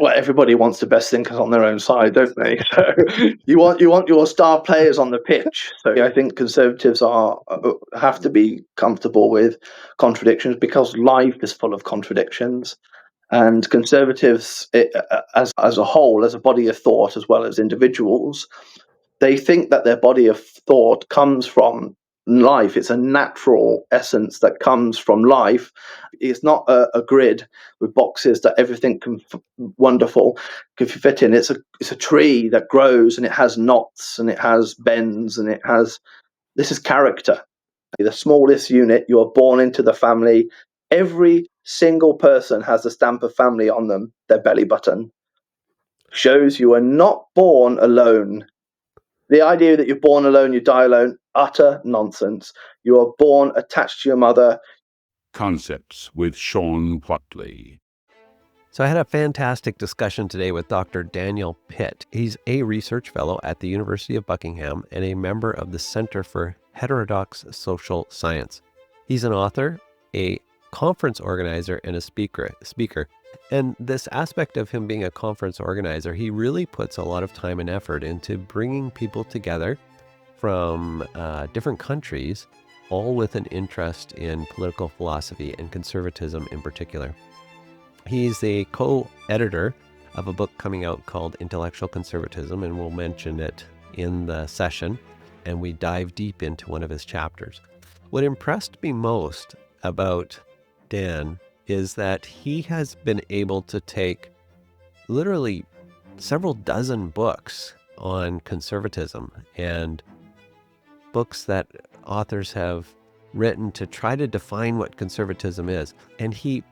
Well, everybody wants the best thinkers on their own side, don't they? So you want your star players on the pitch. So I think conservatives have to be comfortable with contradictions, because life is full of contradictions. And conservatives, as a whole, as a body of thought, as well as individuals, they think that their body of thought comes from life. It's a natural essence that comes from life. It's not a grid with boxes that everything can wonderful can fit in. It's a tree that grows, and it has knots, and it has bends, and this is character. The smallest unit, you are born into the family. Every single person has a stamp of family on them, their belly button. Shows you are not born alone. The idea that you're born alone, you die alone, utter nonsense. You are born attached to your mother. Concepts with Sean Whatley. So I had a fantastic discussion today with Dr. Daniel Pitt. He's a research fellow at the University of Buckingham and a member of the Center for Heterodox Social Science. He's an author, a conference organizer, and a speaker. And this aspect of him being a conference organizer, he really puts a lot of time and effort into bringing people together from different countries, all with an interest in political philosophy and conservatism in particular. He's a co-editor of a book coming out called Intellectual Conservatism, and we'll mention it in the session, and we dive deep into one of his chapters. What impressed me most about Dan is that he has been able to take literally several dozen books on conservatism and books that authors have written to try to define what conservatism is. And he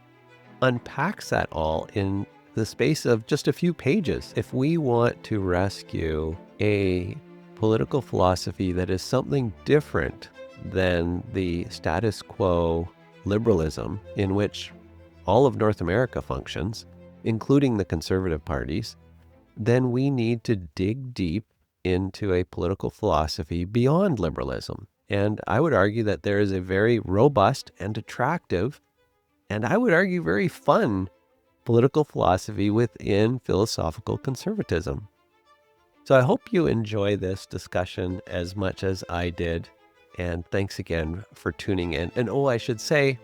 unpacks that all in the space of just a few pages. If we want to rescue a political philosophy that is something different than the status quo liberalism in which all of North America functions, including the conservative parties, then we need to dig deep into a political philosophy beyond liberalism. And I would argue that there is a very robust and attractive, and I would argue very fun, political philosophy within philosophical conservatism. So I hope you enjoy this discussion as much as I did. And thanks again for tuning in. And I should say,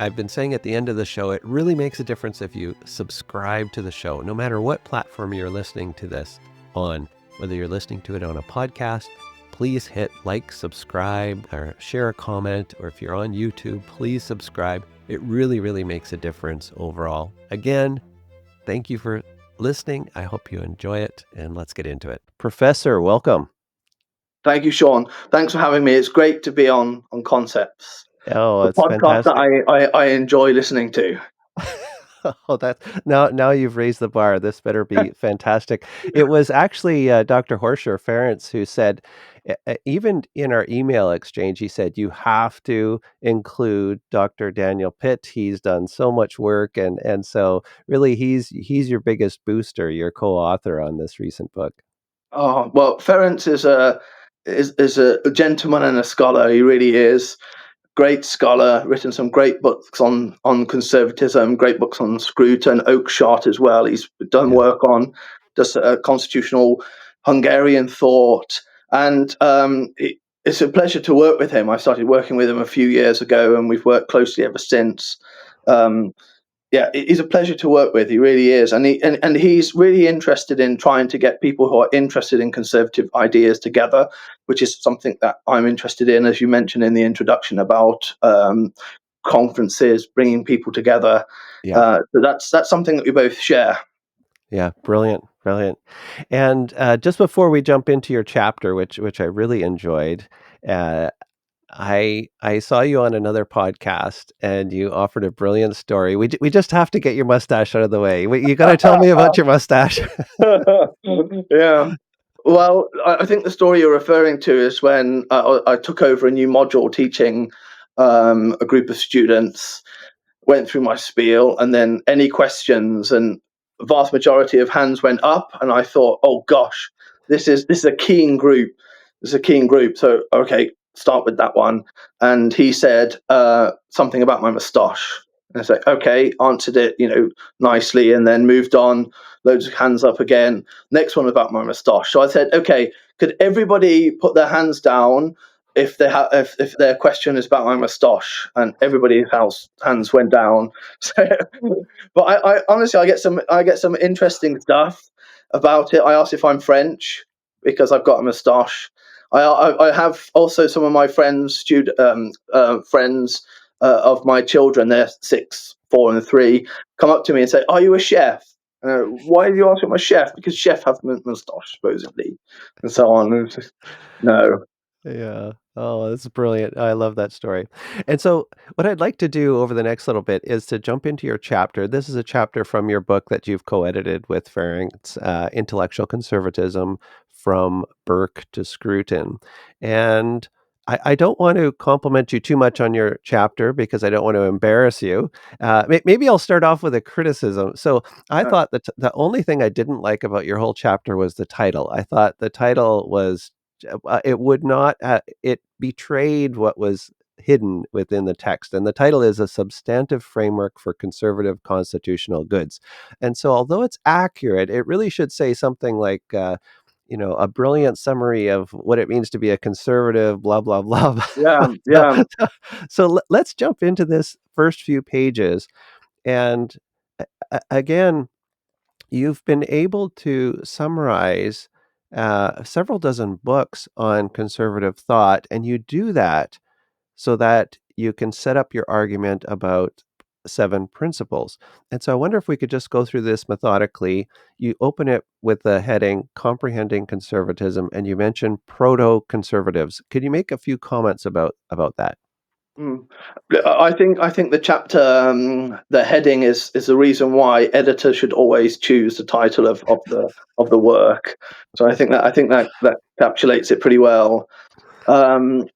I've been saying at the end of the show, it really makes a difference if you subscribe to the show, no matter what platform you're listening to this on, whether you're listening to it on a podcast. Please hit like, subscribe, or share a comment, or if you're on YouTube, please subscribe. It really, really makes a difference overall. Again, thank you for listening. I hope you enjoy it, and let's get into it. Professor, welcome. Thank you, Sean. Thanks for having me. It's great to be on Concepts. Oh, it's podcast fantastic. That I enjoy listening to. Oh, now you've raised the bar. This better be fantastic. It was actually Dr. Horscher Ferenc who said, even in our email exchange, he said, you have to include Dr. Daniel Pitt. He's done so much work. And so really, he's your biggest booster, your co-author on this recent book. Oh, well, Ferenc is a gentleman and a scholar. He really is. Great scholar, written some great books on conservatism, great books on Scruton, Oakeshott as well. He's done work on just constitutional Hungarian thought. And it's a pleasure to work with him. I started working with him a few years ago, and we've worked closely ever since. He's a pleasure to work with. He really is. And he's really interested in trying to get people who are interested in conservative ideas together, which is something that I'm interested in, as you mentioned in the introduction about conferences, bringing people together. So that's something that we both share. Yeah, brilliant. And just before we jump into your chapter, which I really enjoyed, I saw you on another podcast, and you offered a brilliant story. We just have to get your mustache out of the way. You got to tell me about your mustache. Yeah. Well, I think the story you're referring to is when I took over a new module teaching a group of students, went through my spiel, and then any questions, and the vast majority of hands went up, and I thought, oh gosh, this is a keen group. So, okay, start with that one. And he said something about my moustache. And it's like, okay, answered it, nicely, and then moved on, loads of hands up again. Next one about my moustache. So I said, okay, could everybody put their hands down if they if their question is about my moustache? And everybody's hands went down. So, but I honestly, I get some interesting stuff about it. I asked if I'm French because I've got a moustache. I have also some of my friends, friends of my children, they're 6, 4, and 3, come up to me and say, "Are you a chef?" Why do you ask me I'm a chef? Because chefs have moustache, supposedly, and so on. And it's just, no. Yeah. Oh, that's brilliant. I love that story. And so, what I'd like to do over the next little bit is to jump into your chapter. This is a chapter from your book that you've co-edited with Ferencz, Intellectual Conservatism from Burke to Scruton. And I don't want to compliment you too much on your chapter because I don't want to embarrass you. Maybe I'll start off with a criticism. So I thought that the only thing I didn't like about your whole chapter was the title. I thought the title was it would not it betrayed what was hidden within the text, and the title is A Substantive Framework for Conservative Constitutional Goods. And so although it's accurate, it really should say something like a brilliant summary of what it means to be a conservative, blah blah blah. Yeah, so, yeah. let's jump into this first few pages. And again, you've been able to summarize several dozen books on conservative thought, and you do that so that you can set up your argument about 7 principles. And so I wonder if we could just go through this methodically. You open it with the heading Comprehending Conservatism, and you mention Proto-Conservatives. Could you make a few comments about that? Mm. I think the chapter, the heading is the reason why editors should always choose the title of the work. So I think that encapsulates it pretty well. Um,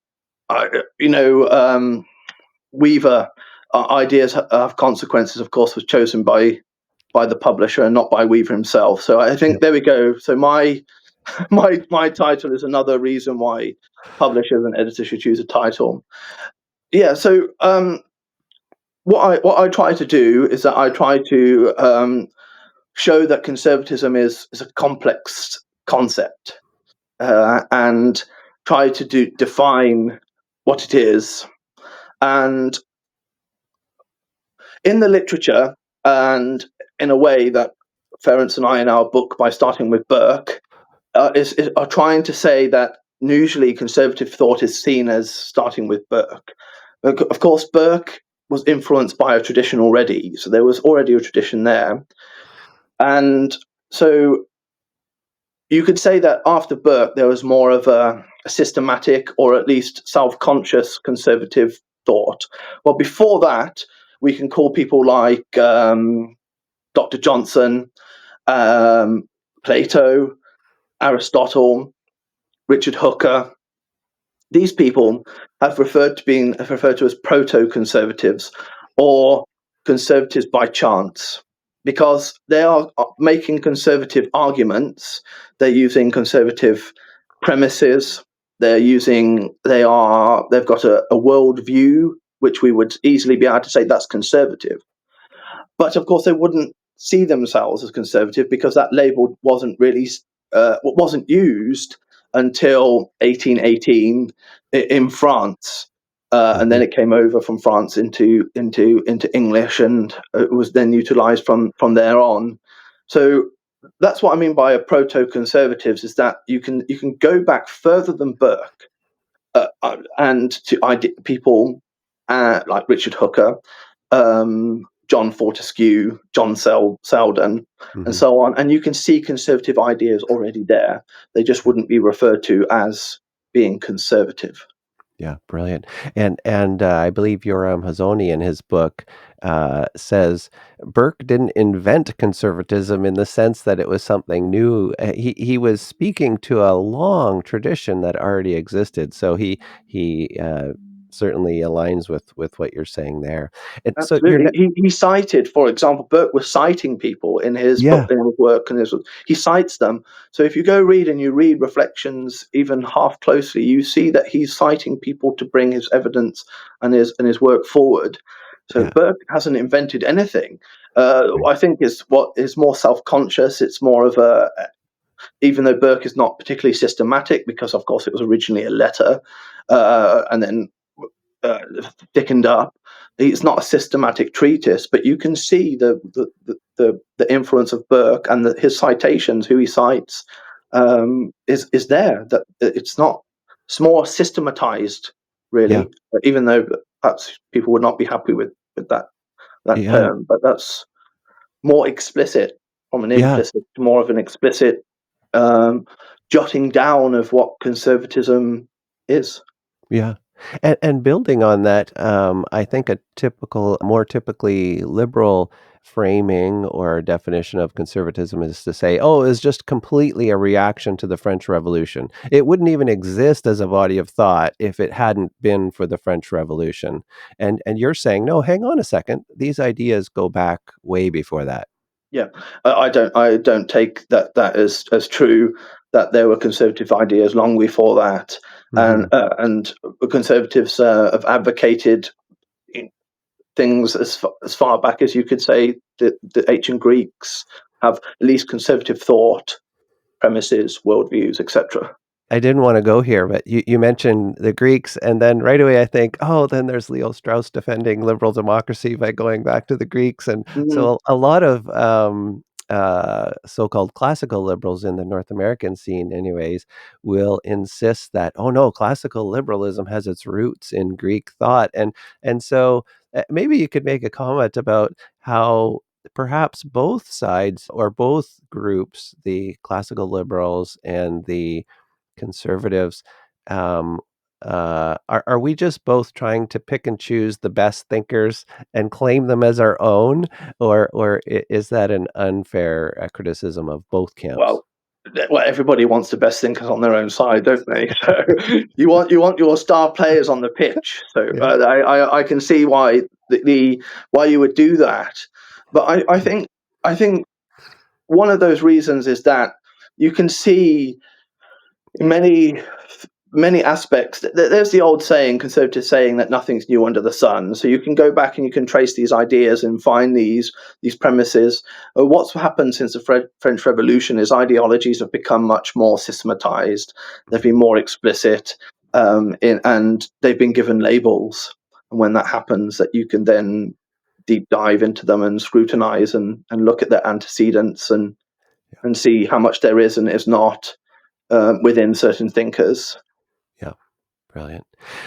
Weaver, ideas have consequences, of course, was chosen by the publisher and not by Weaver himself. So I think there we go. So my my title is another reason why publishers and editors should choose a title. Yeah. So what I try to do is that I try to show that conservatism is a complex concept, and try to define what it is. And in the literature, and in a way that Ferencz and I in our book, by starting with Burke, are trying to say that usually conservative thought is seen as starting with Burke. Of course, Burke was influenced by a tradition already, so there was already a tradition there. And so you could say that after Burke, there was more of a systematic or at least self-conscious conservative thought. Well, before that, we can call people like Dr. Johnson, Plato, Aristotle, Richard Hooker. These people have referred to as proto-conservatives or conservatives by chance, because they are making conservative arguments. They're using conservative premises. They've got a world view which we would easily be able to say that's conservative. But of course, they wouldn't see themselves as conservative because that label wasn't used until 1818 in France, and then it came over from France into English, and it was then utilised from there on. So that's what I mean by a proto-conservatives, is that you can go back further than Burke, and to people like Richard Hooker, John Fortescue, John Selden, and so on, and you can see conservative ideas already there. They just wouldn't be referred to as being conservative. Yeah, brilliant. And I believe Yoram Hazony in his book says Burke didn't invent conservatism in the sense that it was something new. He was speaking to a long tradition that already existed. So he certainly aligns with what you're saying there. And so Absolutely. He cited, for example, Burke was citing people in his book, in his work, and he cites them. So if you go read Reflections even half closely, you see that he's citing people to bring his evidence and his work forward. So Burke hasn't invented anything. I think is what is more self-conscious. It's more of a, even though Burke is not particularly systematic, because of course it was originally a letter, and then thickened up. It's not a systematic treatise, but you can see the influence of Burke and his citations, who he cites, is there. That it's not. It's more systematized, really. Even though perhaps people would not be happy with that term, but that's more explicit from an implicit to more of an explicit jotting down of what conservatism is. Yeah. And building on that, I think a more typically liberal framing or definition of conservatism is to say, oh, it's just completely a reaction to the French Revolution. It wouldn't even exist as a body of thought if it hadn't been for the French Revolution. And you're saying, no, hang on a second. These ideas go back way before that. Yeah, I don't take that as true, that there were conservative ideas long before that, and conservatives have advocated things as far back as you could say that the ancient Greeks have at least conservative thought, premises, worldviews, etc. I didn't want to go here, but you mentioned the Greeks, and then right away I think, oh, then there's Leo Strauss defending liberal democracy by going back to the Greeks. And so a lot of so-called classical liberals in the North American scene anyways, will insist that, oh no, classical liberalism has its roots in Greek thought. And so maybe you could make a comment about how perhaps both sides or both groups, the classical liberals and the conservatives, are we just both trying to pick and choose the best thinkers and claim them as our own, or is that an unfair criticism of both camps? Well, everybody wants the best thinkers on their own side, don't they? So you want your star players on the pitch. So I can see why why you would do that, but I think one of those reasons is that you can see many aspects. There's the old saying, conservative saying, that nothing's new under the sun. So you can go back and you can trace these ideas and find these premises. What's happened since the French Revolution is ideologies have become much more systematized. They've been more explicit, and they've been given labels. And when that happens, that you can then deep dive into them and scrutinize and look at their antecedents and see how much there is and is not within certain thinkers. Yeah, brilliant.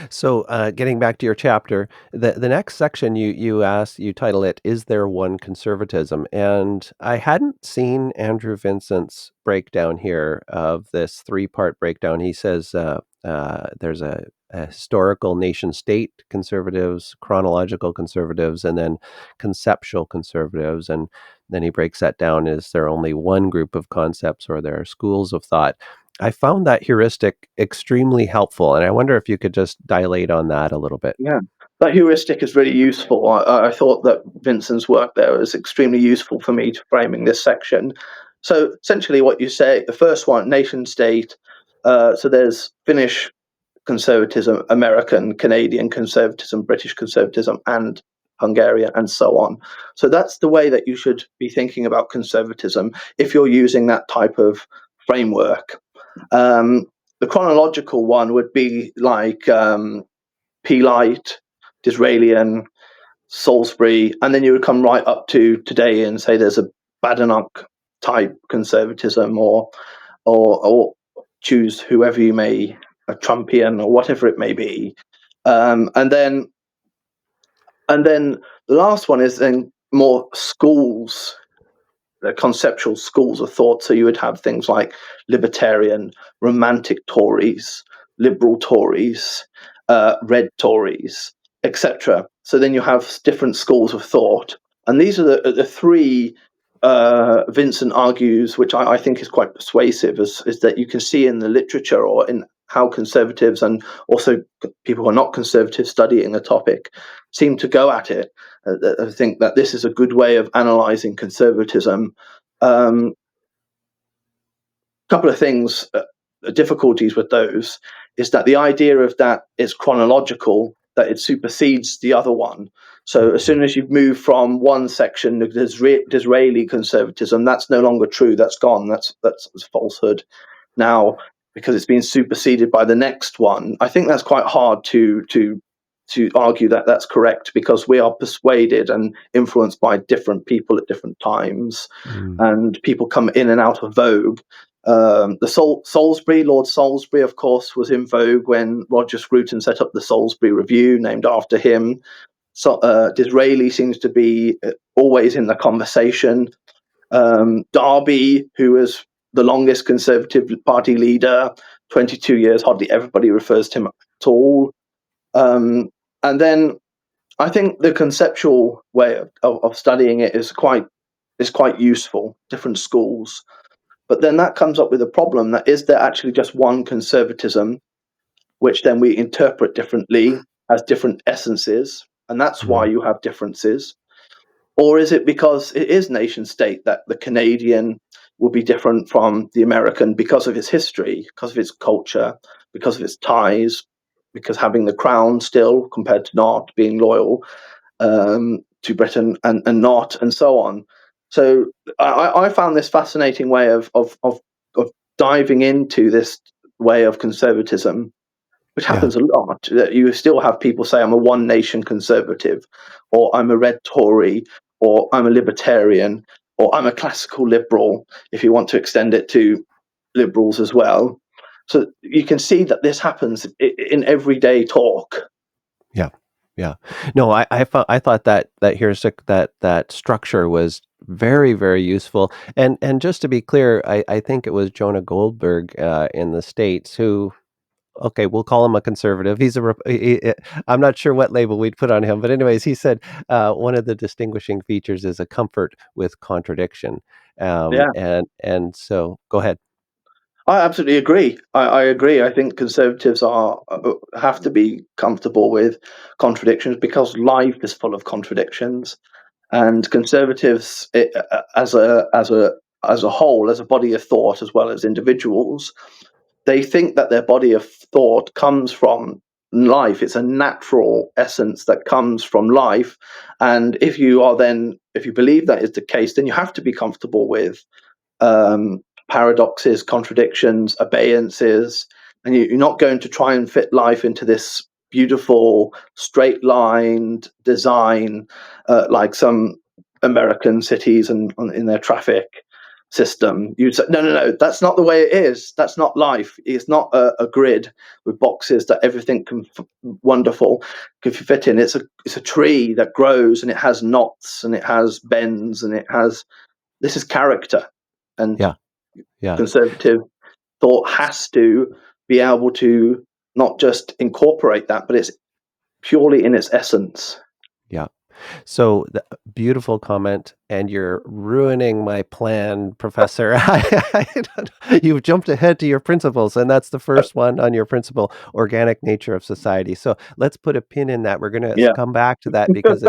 So getting back to your chapter, the next section you title it, "Is There One Conservatism?" And I hadn't seen Andrew Vincent's breakdown here of this 3-part breakdown. He says there's a historical nation-state conservatives, chronological conservatives, and then conceptual conservatives. And then he breaks that down. Is there only one group of concepts, or there are schools of thought? I found that heuristic extremely helpful, and I wonder if you could just dilate on that a little bit. Yeah, that heuristic is really useful. I thought that Vincent's work there was extremely useful for me to framing this section. So essentially what you say, the first one, nation state, so there's Finnish conservatism, American, Canadian conservatism, British conservatism, and Hungarian, and so on. So that's the way that you should be thinking about conservatism if you're using that type of framework. The chronological one would be like P-Light, Disraelian, Salisbury, and then you would come right up to today and say there's a Badenoch type conservatism, or choose whoever you may, a Trumpian or whatever it may be, and then the last one is then more schools, the conceptual schools of thought. So you would have things like libertarian, romantic Tories, liberal Tories, red Tories, etc. So then you have different schools of thought, and these are the three Vincent argues, which I think is quite persuasive, is that you can see in the literature or in how conservatives and also people who are not conservative studying the topic seem to go at it. I think that this is a good way of analysing conservatism. Couple of things, difficulties with those, is that the idea of that is chronological, that it supersedes the other one. So as soon as you move from one section, Disraeli conservatism, that's no longer true. That's gone. That's falsehood now, because it's been superseded by the next one. I think that's quite hard to argue that that's correct, because we are persuaded and influenced by different people at different times, and people come in and out of vogue. Lord Salisbury, of course, was in vogue when Roger Scruton set up the Salisbury Review, named after him. So Disraeli seems to be always in the conversation. Derby, who was the longest Conservative Party leader, 22 years, hardly everybody refers to him at all. And then I think the conceptual way of studying it is quite useful, different schools. But then that comes up with a problem, that is there actually just one conservatism, which then we interpret differently as different essences, and that's why you have differences? Or is it because it is nation state that the Canadian will be different from the American because of its history, because of its culture, because of its ties, because having the crown still compared to not, being loyal to Britain and not, and so on. So I found this fascinating way of diving into this way of conservatism, which happens a lot. That you still have people say, I'm a one nation conservative, or I'm a red Tory, or I'm a libertarian, or I'm a classical liberal, if you want to extend it to liberals as well. So you can see that this happens in everyday talk. Yeah. No, I thought that that structure was very, very useful. And just to be clear, I think it was Jonah Goldberg in the States who, okay, we'll call him a conservative. I'm not sure what label we'd put on him, but anyways, he said one of the distinguishing features is a comfort with contradiction. And so go ahead. I absolutely agree. I agree. I think conservatives have to be comfortable with contradictions, because life is full of contradictions, and conservatives, as a whole, as a body of thought, as well as individuals, they think that their body of thought comes from life. It's a natural essence that comes from life, and if you believe that is the case, then you have to be comfortable with paradoxes, contradictions, abeyances, and you're not going to try and fit life into this beautiful straight-lined design like some American cities and in their traffic system. You say, no, that's not the way it is. That's not life. It's not a grid with boxes that everything can wonderful can fit in. It's a tree that grows, and it has knots, and it has bends, and this is character. And conservative thought has to be able to not just incorporate that, but it's purely in its essence. Yeah. So beautiful comment, and you're ruining my plan, Professor. You've jumped ahead to your principles, and that's the first one on your principle, organic nature of society. So let's put a pin in that. We're going to come back to that, because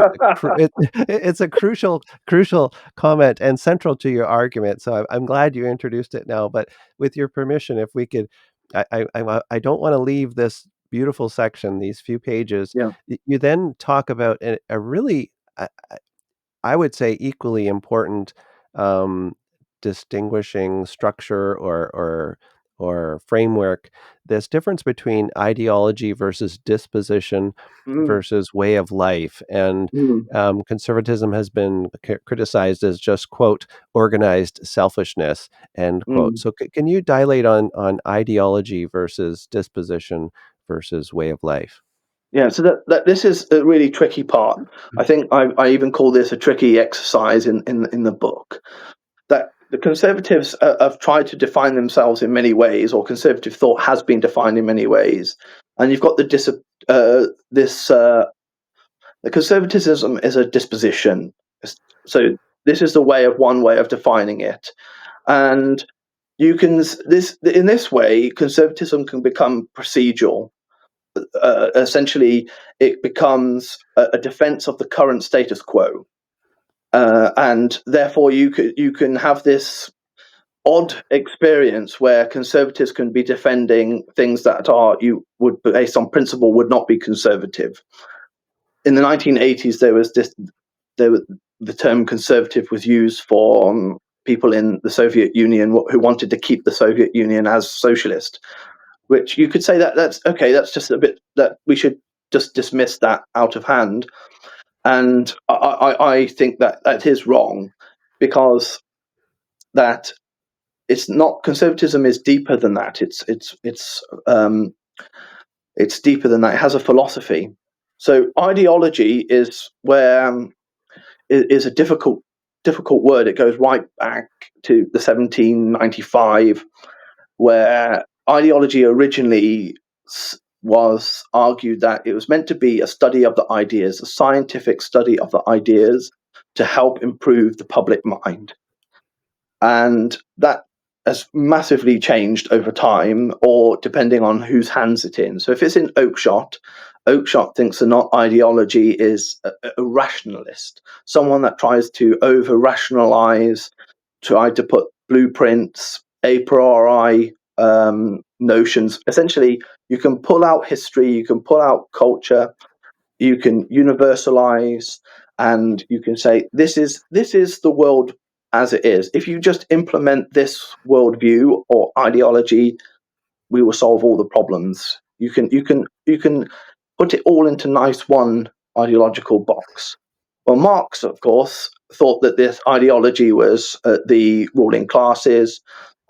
it's a crucial comment and central to your argument. So I'm glad you introduced it now. But with your permission, if we could, I don't want to leave this beautiful section, these few pages. You then talk about a really, I would say, equally important distinguishing structure or framework. This difference between ideology versus disposition versus way of life, and conservatism has been criticized as just, quote, organized selfishness, end quote. So can you dilate on ideology versus disposition versus way of life? Yeah, so that this is a really tricky part. I think I even call this a tricky exercise in the book. That the conservatives have tried to define themselves in many ways, or conservative thought has been defined in many ways, and you've got the conservatism is a disposition. So this is one way of defining it, and you can in this way, conservatism can become procedural. Essentially, it becomes a defense of the current status quo, and therefore you can have this odd experience where conservatives can be defending things that you would, based on principle, would not be conservative. In the 1980s, the term conservative was used for people in the Soviet Union who wanted to keep the Soviet Union as socialist, which you could say that's okay. That's just a bit that we should just dismiss that out of hand. And I think that is wrong, because that it's not, conservatism is deeper than that. It's deeper than that. It has a philosophy. So ideology is where is a difficult word. It goes right back to the 1795, where ideology originally was argued that it was meant to be a study of the ideas, a scientific study of the ideas to help improve the public mind. And that has massively changed over time, or depending on whose hands it's in. So if it's in Oakeshott thinks that ideology is a rationalist, someone that tries to over-rationalize, try to put blueprints, a priori notions. Essentially, you can pull out history, you can pull out culture, you can universalize, and you can say this is the world as it is. If you just implement this worldview or ideology, we will solve all the problems. You can put it all into nice one ideological box. Well, Marx, of course, thought that this ideology was the ruling classes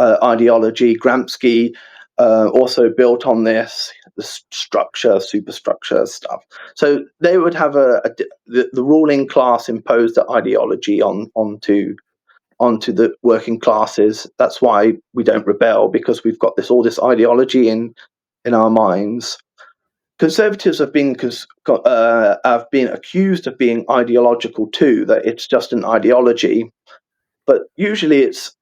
ideology. Gramsci also built on this, the structure, superstructure stuff. So they would have the ruling class imposed the ideology onto the working classes. That's why we don't rebel, because we've got all this ideology in our minds. Conservatives have been accused of being ideological too, that it's just an ideology. But usually it's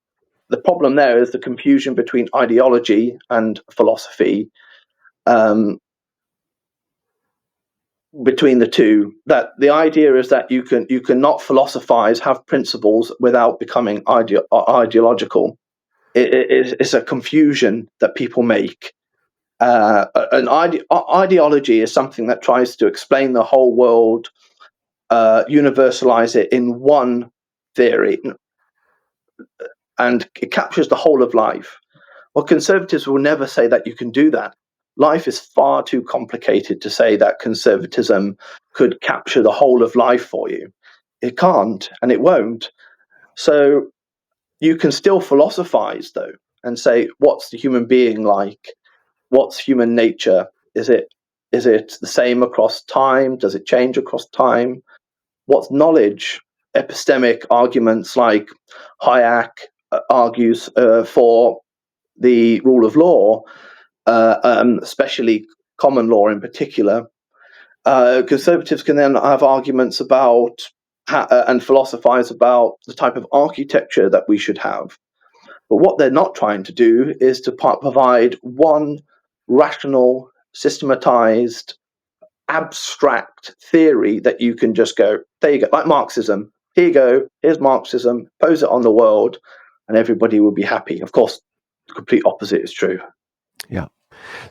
the problem there is the confusion between ideology and philosophy, between the two. That the idea is that you cannot philosophize, have principles without becoming ideological. It's a confusion that people make. An ideology is something that tries to explain the whole world, universalize it in one theory, and it captures the whole of life. Well, conservatives will never say that you can do that. Life is far too complicated to say that conservatism could capture the whole of life for you. It can't, and it won't. So you can still philosophize, though, and say, what's the human being like? What's human nature? Is it the same across time? Does it change across time? What's knowledge? Epistemic arguments like Hayek argues for the rule of law, especially common law in particular. Conservatives can then have arguments about and philosophize about the type of architecture that we should have. But what they're not trying to do is to provide one rational, systematized, abstract theory that you can just go, there you go, like Marxism. Here you go, here's Marxism, pose it on the world, and everybody will be happy. Of course, the complete opposite is true. Yeah.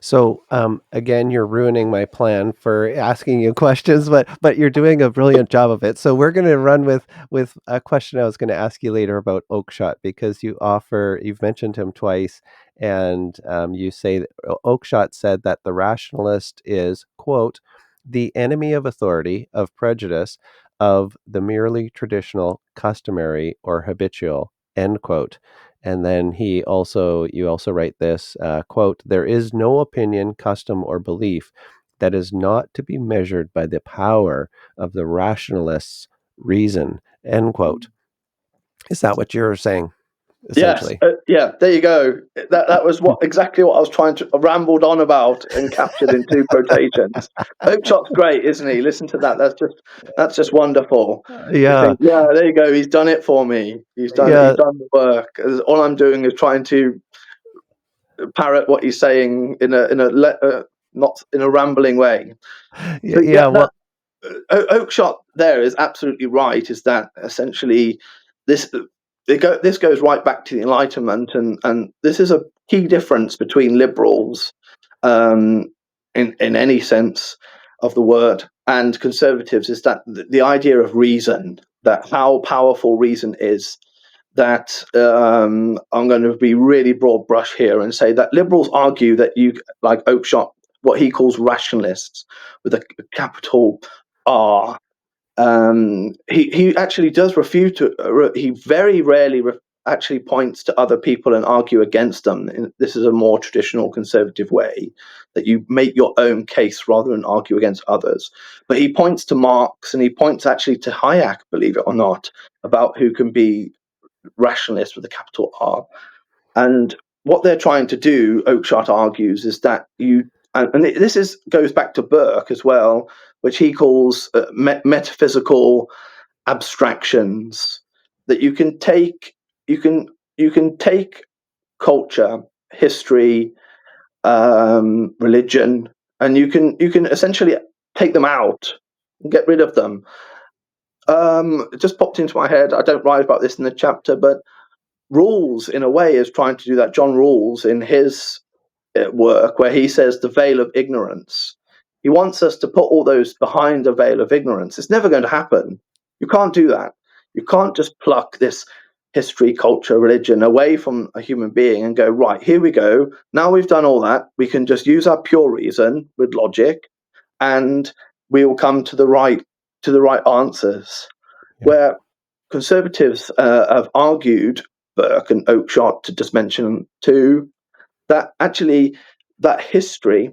So again, you're ruining my plan for asking you questions, but you're doing a brilliant job of it. So we're going to run with a question I was going to ask you later about Oakeshott, because you've mentioned him twice, and you say that Oakeshott said that the rationalist is, quote, the enemy of authority, of prejudice, of the merely traditional, customary, or habitual, end quote. And then you also write this, quote, there is no opinion, custom, or belief that is not to be measured by the power of the rationalist's reason, end quote. Is that what you're saying, essentially? Yes, there you go. That was exactly what I was trying to rambled on about and captured in two quotations. Oakeshott's great, isn't he? Listen to that. That's just wonderful. Yeah. Think, there you go. He's done it for me. He's done the work. All I'm doing is trying to parrot what he's saying in a not in a rambling way. So, Oakeshott there is absolutely right. Is that essentially this? this goes right back to the Enlightenment, and this is a key difference between liberals, in any sense of the word, and conservatives, is that the idea of reason, that how powerful reason is. That I'm going to be really broad brush here and say that liberals argue that like Oakeshott, what he calls rationalists with a capital R. He actually does refute to. He very rarely actually points to other people and argue against them. This is a more traditional conservative way, that you make your own case rather than argue against others. But he points to Marx, and he points actually to Hayek, believe it or not, about who can be rationalist with a capital R. And what they're trying to do, Oakeshott argues, is that this goes back to Burke as well, which he calls metaphysical abstractions, that you can take culture, history, religion, and you can essentially take them out and get rid of them. It just popped into my head. I don't write about this in the chapter, but Rawls, in a way, is trying to do that. John Rawls, in his work, where he says the veil of ignorance. He wants us to put all those behind the veil of ignorance. It's never going to happen. You can't do that. You can't just pluck this history, culture, religion away from a human being and go, right, here we go. Now we've done all that. We can just use our pure reason with logic, and we will come to the right answers. Yeah. Where conservatives have argued, Burke and Oakeshott, to just mention two, that actually that history,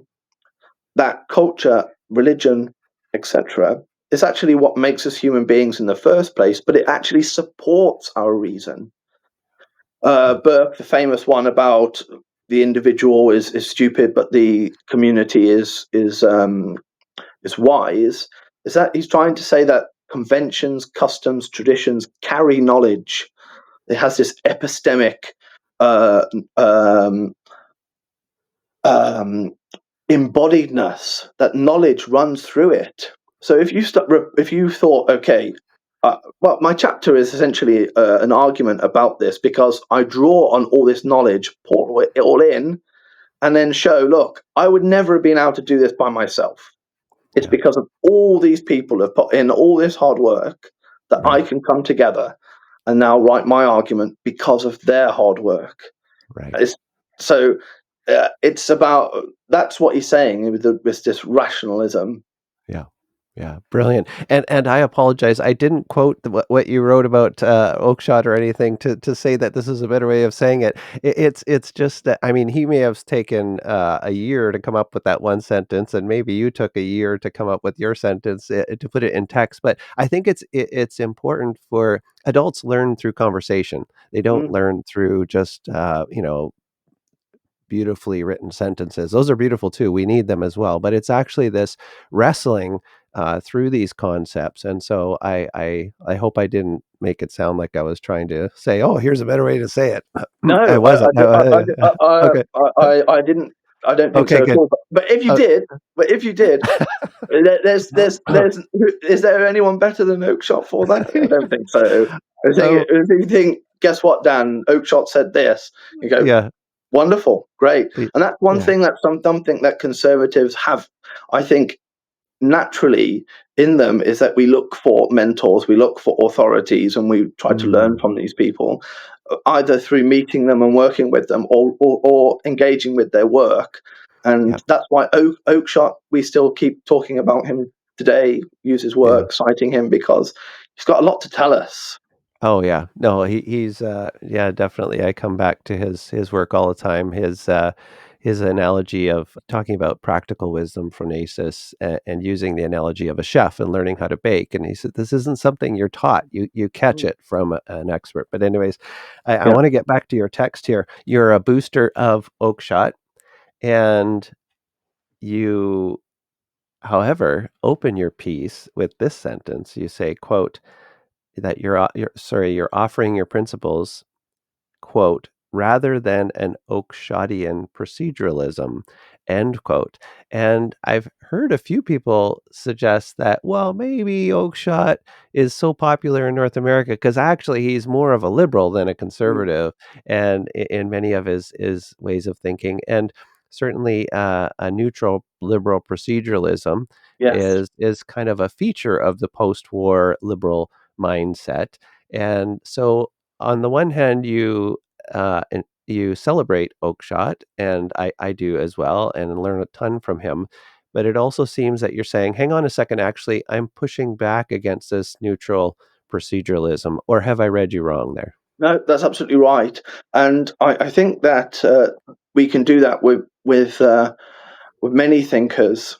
that culture, religion, etc., is actually what makes us human beings in the first place, but it actually supports our reason. Burke, the famous one about the individual is stupid, but the community is wise, is that he's trying to say that conventions, customs, traditions carry knowledge. It has this epistemic embodiedness, that knowledge runs through it. So if you thought, okay, well, my chapter is essentially an argument about this, because I draw on all this knowledge, pour it all in, and then show, look, I would never have been able to do this by myself. It's because of all these people have put in all this hard work that I can come together and now write my argument because of their hard work. Right. It's about, that's what he's saying with this rationalism. Yeah, brilliant. And I apologize, I didn't quote what you wrote about Oakeshott or anything to say that this is a better way of saying it. It's just that, I mean, he may have taken a year to come up with that one sentence, and maybe you took a year to come up with your sentence to put it in text. But I think it's important for adults learn through conversation. They don't learn through just beautifully written sentences. Those are beautiful too. We need them as well. But it's actually this wrestling through these concepts. And so I hope I didn't make it sound like I was trying to say, oh, here's a better way to say it. No, I wasn't. Okay. I didn't. I don't think so at all. But if you did, there's is there anyone better than Oakeshott for that? I don't think so. If you think, guess what, Dan? Oakeshott said this. You go, yeah. Wonderful, great. And that's one thing that something that conservatives have, I think, naturally in them, is that we look for mentors, we look for authorities, and we try to learn from these people, either through meeting them and working with them, or engaging with their work. And that's why Oakeshott, we still keep talking about him today, use his work, citing him, because he's got a lot to tell us. Oh yeah, no, he's definitely. I come back to his work all the time. His analogy of talking about practical wisdom from Asis, and using the analogy of a chef and learning how to bake. And he said, this isn't something you're taught. You catch it from an expert. But anyways, I want to get back to your text here. You're a booster of Oakeshott, and you, however, open your piece with this sentence. You say, quote, that you're offering your principles, quote, rather than an Oakeshottian proceduralism, end quote. And I've heard a few people suggest that, well, maybe Oakeshott is so popular in North America because actually he's more of a liberal than a conservative, and in many of his ways of thinking. And certainly a neutral liberal proceduralism Yes. is kind of a feature of the post-war liberal mindset. And so on the one hand, you celebrate Oakeshott, and I do as well, and learn a ton from him. But it also seems that you're saying, hang on a second, actually, I'm pushing back against this neutral proceduralism. Or have I read you wrong there? No, that's absolutely right. And I think that we can do that with many thinkers,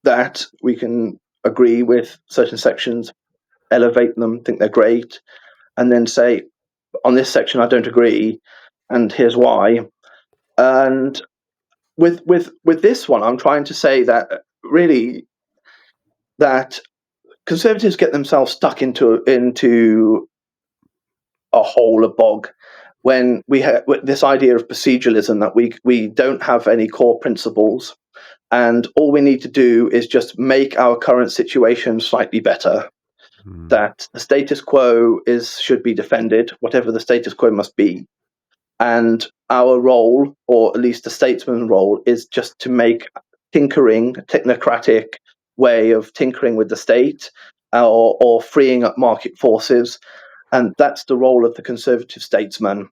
that we can agree with certain sections, elevate them, think they're great, and then say, on this section, I don't agree, and here's why. And with this one, I'm trying to say that really that conservatives get themselves stuck into a hole, a bog, when we have this idea of proceduralism, that we don't have any core principles, and all we need to do is just make our current situation slightly better. That the status quo should be defended, whatever the status quo must be. And our role, or at least the statesman's role, is just to make tinkering, a technocratic way of tinkering with the state, or freeing up market forces. And that's the role of the conservative statesman.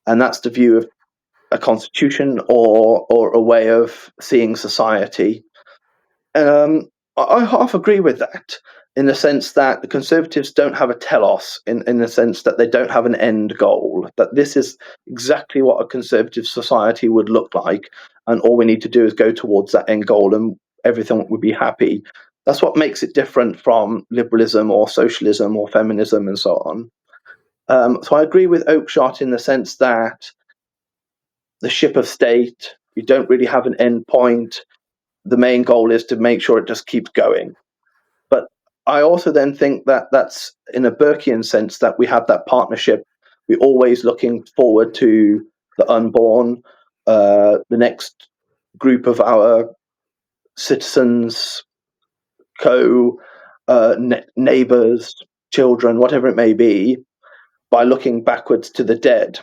And that's the view of a constitution, or a way of seeing society. I half agree with that, in the sense that the conservatives don't have a telos, in the sense that they don't have an end goal, that this is exactly what a conservative society would look like, and all we need to do is go towards that end goal and everything would be happy. That's what makes it different from liberalism or socialism or feminism and so on. So I agree with Oakeshott in the sense that the ship of state, you don't really have an end point. The main goal is to make sure it just keeps going. But I also then think that that's in a Burkean sense, that we have that partnership. We're always looking forward to the unborn, the next group of our citizens, neighbors, children, whatever it may be, by looking backwards to the dead.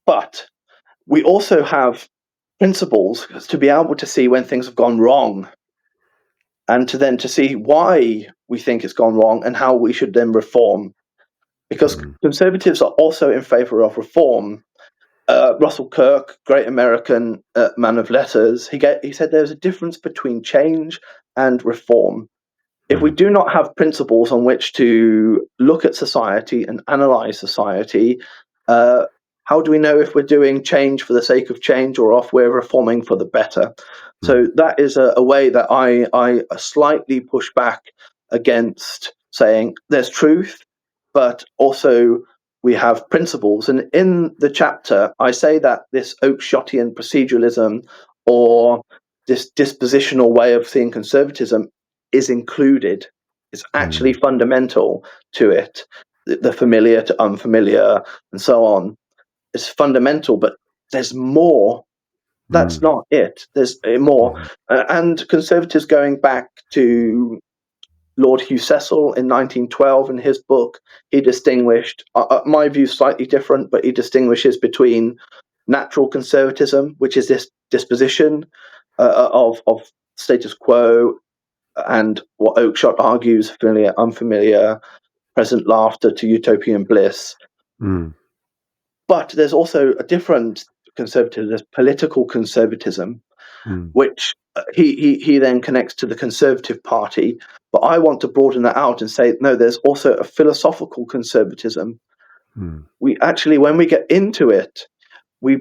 But we also have principles to be able to see when things have gone wrong, and to see why we think it's gone wrong and how we should then reform. Because conservatives are also in favor of reform. Russell Kirk, great American man of letters, he said there's a difference between change and reform. If we do not have principles on which to look at society and analyze society, how do we know if we're doing change for the sake of change, or if we're reforming for the better? So that is a way that I slightly push back against saying there's truth, but also we have principles. And in the chapter, I say that this Oakeshottian proceduralism, or this dispositional way of seeing conservatism, is included. It's actually fundamental to it. The familiar to unfamiliar and so on. It's fundamental, but there's more. That's not it. There's more. And conservatives, going back to Lord Hugh Cecil in 1912 in his book, he distinguished, my view slightly different, but he distinguishes between natural conservatism, which is this disposition of status quo, and what Oakeshott argues, familiar, unfamiliar, present laughter to utopian bliss. But there's also a different conservatism, there's political conservatism, which he then connects to the Conservative Party. But I want to broaden that out and say, no, there's also a philosophical conservatism. We actually, when we get into it, we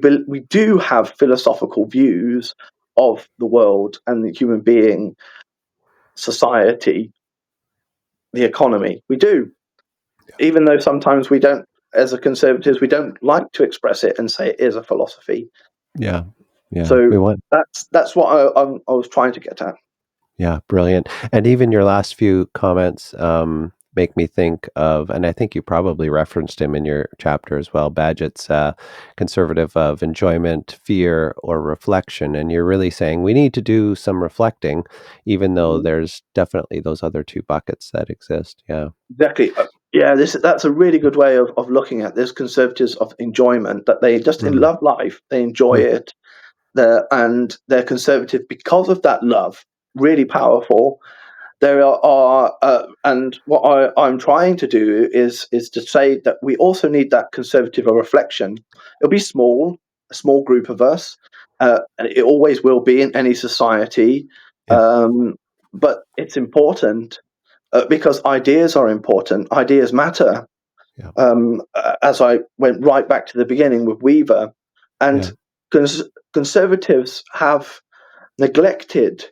do have philosophical views of the world and the human being, society, the economy. We do, even though sometimes we don't, as a conservatives, we don't like to express it and say it is a philosophy. Yeah. So that's what I was trying to get at. Yeah, brilliant. And even your last few comments make me think of, and I think you probably referenced him in your chapter as well, Bagehot's conservative of enjoyment, fear, or reflection. And you're really saying we need to do some reflecting, even though there's definitely those other two buckets that exist. Yeah. Exactly. Yeah, that's a really good way of looking at this. Conservatives of enjoyment, that they just Mm. love life, they enjoy Mm. it, and they're conservative because of that love. Really powerful. There and what I'm trying to do is to say that we also need that conservative reflection. It'll be small, a small group of us, and it always will be in any society. Yeah. But it's important. Because ideas are important, ideas matter. Yeah. As I went right back to the beginning with Weaver, and conservatives have neglected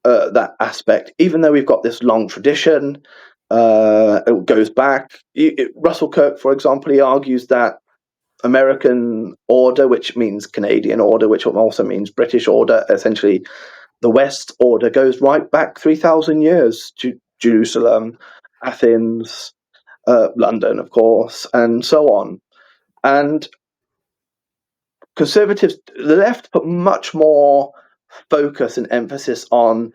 that aspect, even though we've got this long tradition. It goes back. Russell Kirk, for example, he argues that American order, which means Canadian order, which also means British order, essentially the West order, goes right back 3,000 years to Jerusalem, Athens, London, of course, and so on. And conservatives, the left, put much more focus and emphasis on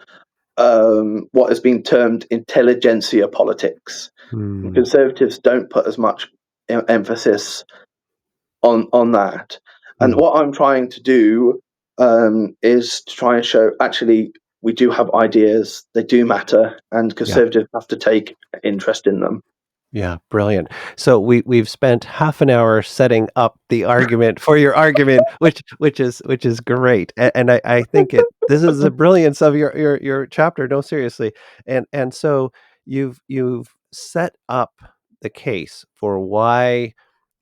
what has been termed intelligentsia politics. And conservatives don't put as much emphasis on that. And what I'm trying to do is to try and show, actually, we do have ideas, they do matter, and conservatives have to take interest in them. Yeah, brilliant. So we've spent half an hour setting up the argument for your argument, which is great, and I think this is the brilliance of your chapter. No, seriously, and so you've set up the case for why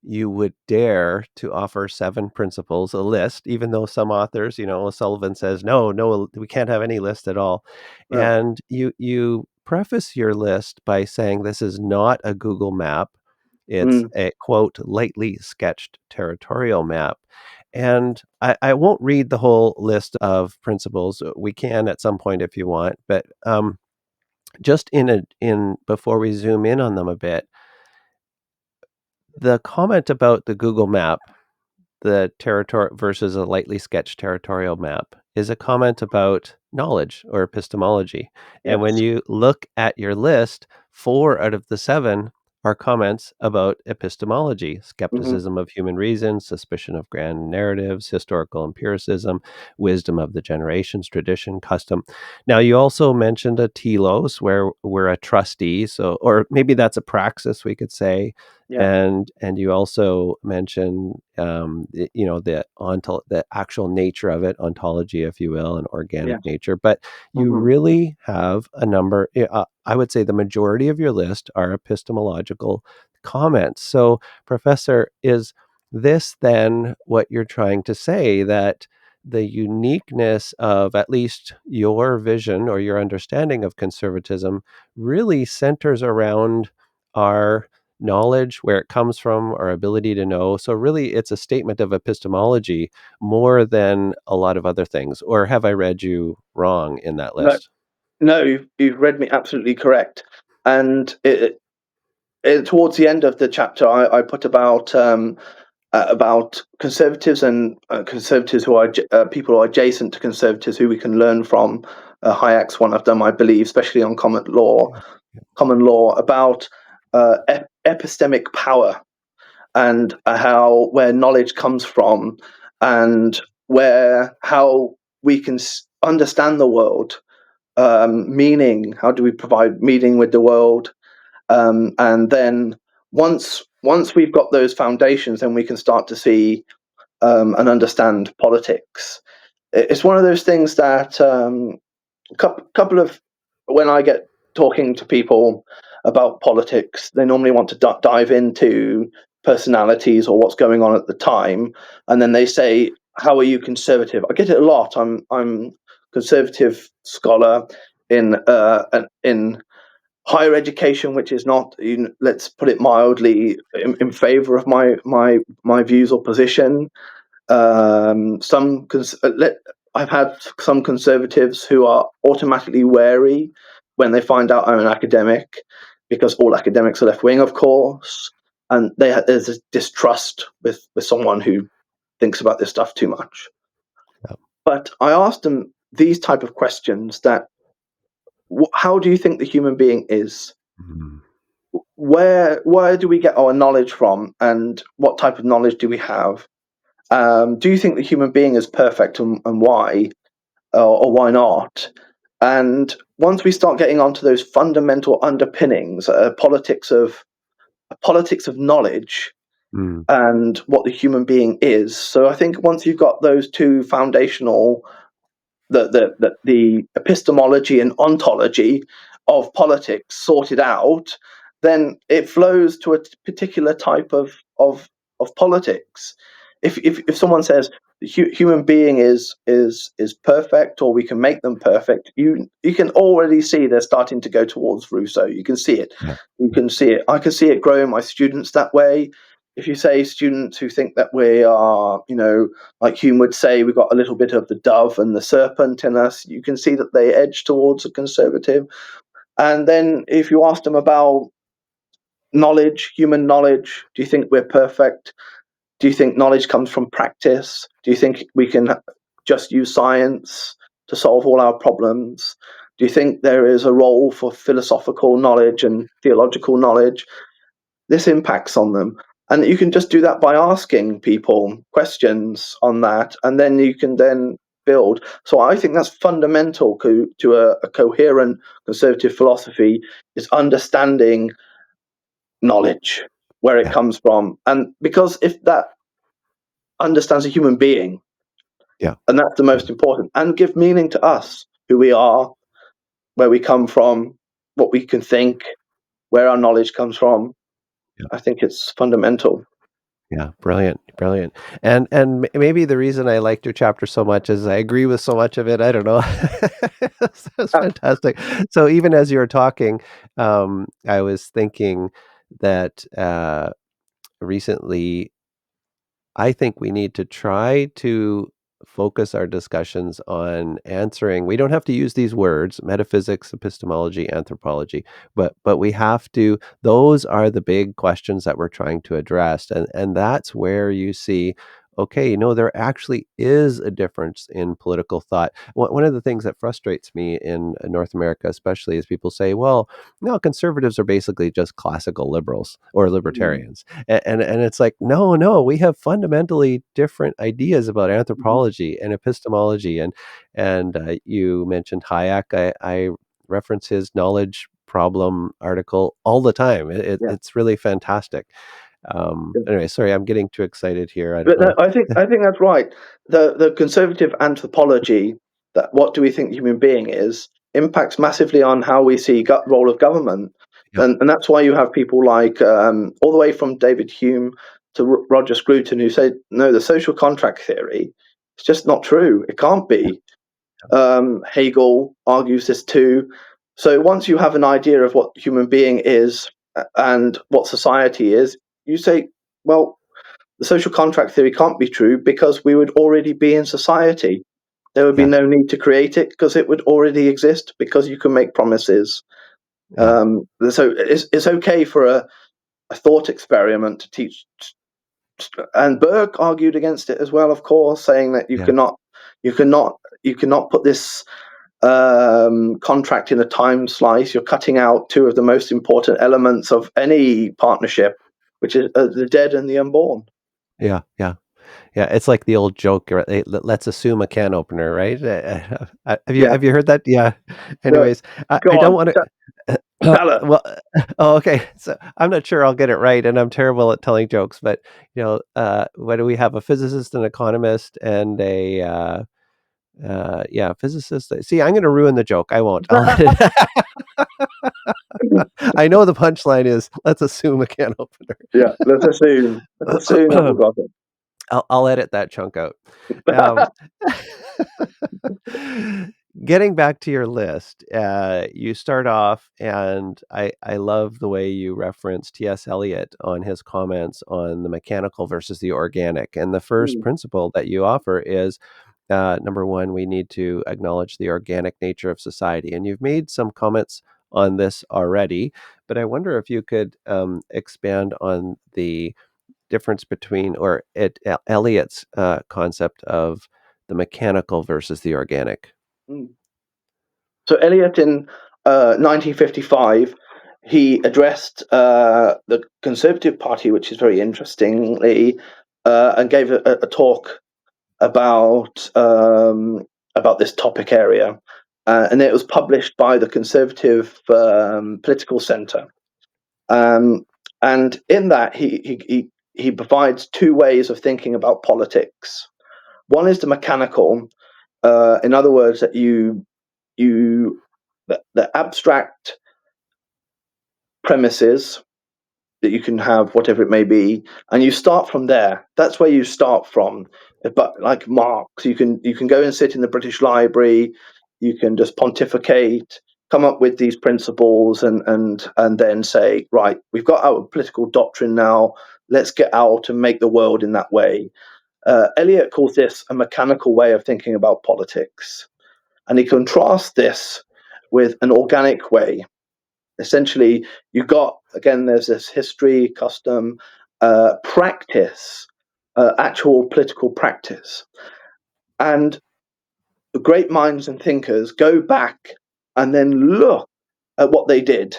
you would dare to offer 7 principles, a list, even though some authors, Sullivan says no, we can't have any list at all, Yeah. and you preface your list by saying this is not a Google map. It's a, quote, lightly sketched territorial map. And I won't read the whole list of principles. We can at some point if you want, but just in before we zoom in on them a bit, the comment about the Google map, the territory versus a lightly sketched territorial map, is a comment about knowledge or epistemology. And when Yes. you look at your list, 4 out of the 7 are comments about epistemology: skepticism of human reason, suspicion of grand narratives, historical empiricism, wisdom of the generations, tradition, custom. Now, you also mentioned a telos, where we're a trustee, so, or maybe that's a praxis, we could say. Yeah. And you also mentioned the actual nature of it, ontology, if you will, and organic nature. But you really have a number. I would say the majority of your list are epistemological comments. So, Professor, is this then what you're trying to say, that the uniqueness of at least your vision or your understanding of conservatism really centers around our knowledge, where it comes from, our ability to know? So really it's a statement of epistemology more than a lot of other things. Or have I read you wrong in that No, list? no, you've read me absolutely correct. And towards the end of the chapter, I put about conservatives and conservatives who are people who are adjacent to conservatives who we can learn from. Hayek's one of them, I believe, especially on common law, about epistemic power, and where knowledge comes from, and how we can understand the world, meaning. How do we provide meaning with the world? And then once we've got those foundations, then we can start to see and understand politics. It's one of those things that couple of when I get talking to people about politics, they normally want to dive into personalities or what's going on at the time, and then they say, "How are you conservative?" I get it a lot. I'm conservative scholar in higher education, which is not, let's put it mildly, in favor of my views or position. I've had some conservatives who are automatically wary when they find out I'm an academic. because all academics are left-wing, of course, and there's a distrust with someone who thinks about this stuff too much. Yeah. But I asked them these type of questions that, how do you think the human being is? Mhm. Where do we get our knowledge from, and what type of knowledge do we have? Do you think the human being is perfect, and why, or why not? And once we start getting onto those fundamental underpinnings, politics of knowledge, Mm. and what the human being is. So I think once you've got those two foundational, the epistemology and ontology of politics sorted out, then it flows to a particular type of politics. If someone says the human being is perfect, or we can make them perfect, you can already see they're starting to go towards Rousseau. You can see it. Yeah. You can see it. I can see it grow in my students that way. If you say students who think that we are, like Hume would say, we've got a little bit of the dove and the serpent in us, you can see that they edge towards a conservative. And then if you ask them about knowledge, human knowledge, do you think we're perfect? Do you think knowledge comes from practice? Do you think we can just use science to solve all our problems? Do you think there is a role for philosophical knowledge and theological knowledge? This impacts on them. And you can just do that by asking people questions on that, and then you can then build. So I think that's fundamental to a coherent conservative philosophy, is understanding knowledge, where it Yeah. comes from. And because if that understands a human being, Yeah. and that's the most important, and give meaning to us, who we are, where we come from, what we can think, where our knowledge comes from, Yeah. I think it's fundamental. Yeah, brilliant. And maybe the reason I liked your chapter so much is I agree with so much of it. I don't know. That's fantastic. So even as you were talking, I was thinking that recently, I think we need to try to focus our discussions on answering. We don't have to use these words, metaphysics, epistemology, anthropology, but we have to. Those are the big questions that we're trying to address, and that's where you see. Okay, there actually is a difference in political thought. One of the things that frustrates me in North America, especially, is people say, "Well, no, conservatives are basically just classical liberals or libertarians." And it's like, no, we have fundamentally different ideas about anthropology and epistemology. And you mentioned Hayek. I reference his knowledge problem article all the time. Yeah. It's really fantastic. Anyway, sorry, I'm getting too excited here. I don't But no, know. I think that's right. The conservative anthropology, that what do we think the human being is, impacts massively on how we see role of government, Yep. and that's why you have people like all the way from David Hume to Roger Scruton, who say no, the social contract theory is just not true. It can't be. Hegel argues this too. So once you have an idea of what human being is and what society is, you say, well, the social contract theory can't be true because we would already be in society. There would be Yeah. no need to create it because it would already exist, because you can make promises. Yeah. So it's okay for a thought experiment to teach. And Burke argued against it as well, of course, saying that you Yeah. cannot put this contract in a time slice. You're cutting out two of the most important elements of any partnership, which is the dead and the unborn. Yeah. It's like the old joke, right? Let's assume a can opener, right? Have you heard that? Yeah. Anyways, Go I don't on, want to. tell her. Well, oh, okay. So I'm not sure I'll get it right, and I'm terrible at telling jokes. But what do we have? A physicist, an economist, and a physicist. See, I'm going to ruin the joke. I won't. I'll let it. I know the punchline is let's assume a can opener. Yeah, let's assume that we've got it. I'll edit that chunk out. Getting back to your list, you start off, and I love the way you reference T.S. Eliot on his comments on the mechanical versus the organic. And the first principle that you offer is, number one, we need to acknowledge the organic nature of society. And you've made some comments on this already, but I wonder if you could expand on the difference between, Eliot's concept of the mechanical versus the organic. Mm. So Eliot in 1955, he addressed the Conservative Party, which is very interestingly, and gave a talk about this topic area, and it was published by the Conservative Political Centre. And in that, he provides two ways of thinking about politics. One is the mechanical, in other words, that the abstract premises that you can have, whatever it may be, and you start from there. That's where you start from. But like Marx, you can go and sit in the British Library, you can just pontificate, come up with these principles, and then say, right, we've got our political doctrine now. Let's get out and make the world in that way. Eliot calls this a mechanical way of thinking about politics, and he contrasts this with an organic way. Essentially, you've got, again, there's this history, custom, practice, actual political practice. And the great minds and thinkers go back and then look at what they did.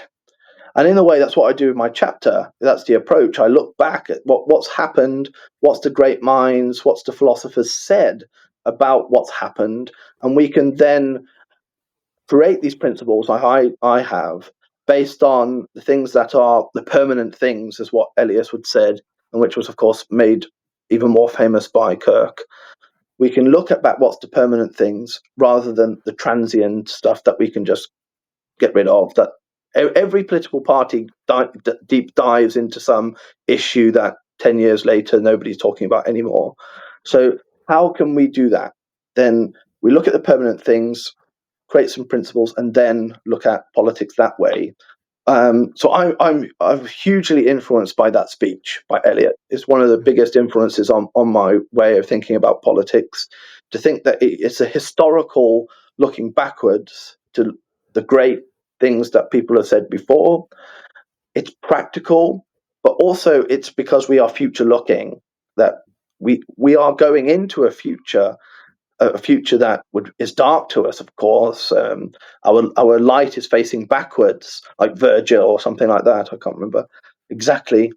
And in a way, that's what I do in my chapter. That's the approach. I look back at what's happened, what's the great minds, what's the philosophers said about what's happened, and we can then create these principles like I have, based on the things that are the permanent things, as what Eliot would said, and which was, of course, made even more famous by Kirk. We can look at what's the permanent things rather than the transient stuff that we can just get rid of. That every political party deep dives into some issue that 10 years later nobody's talking about anymore. So how can we do that? Then we look at the permanent things, create some principles, and then look at politics that way. So I'm hugely influenced by that speech by Eliot. It's one of the biggest influences on my way of thinking about politics, to think that it's a historical looking backwards to the great things that people have said before. It's practical, but also it's because we are future looking, that we are going into a future that is dark to us, of course. Our light is facing backwards, like Virgil or something like that. I can't remember exactly.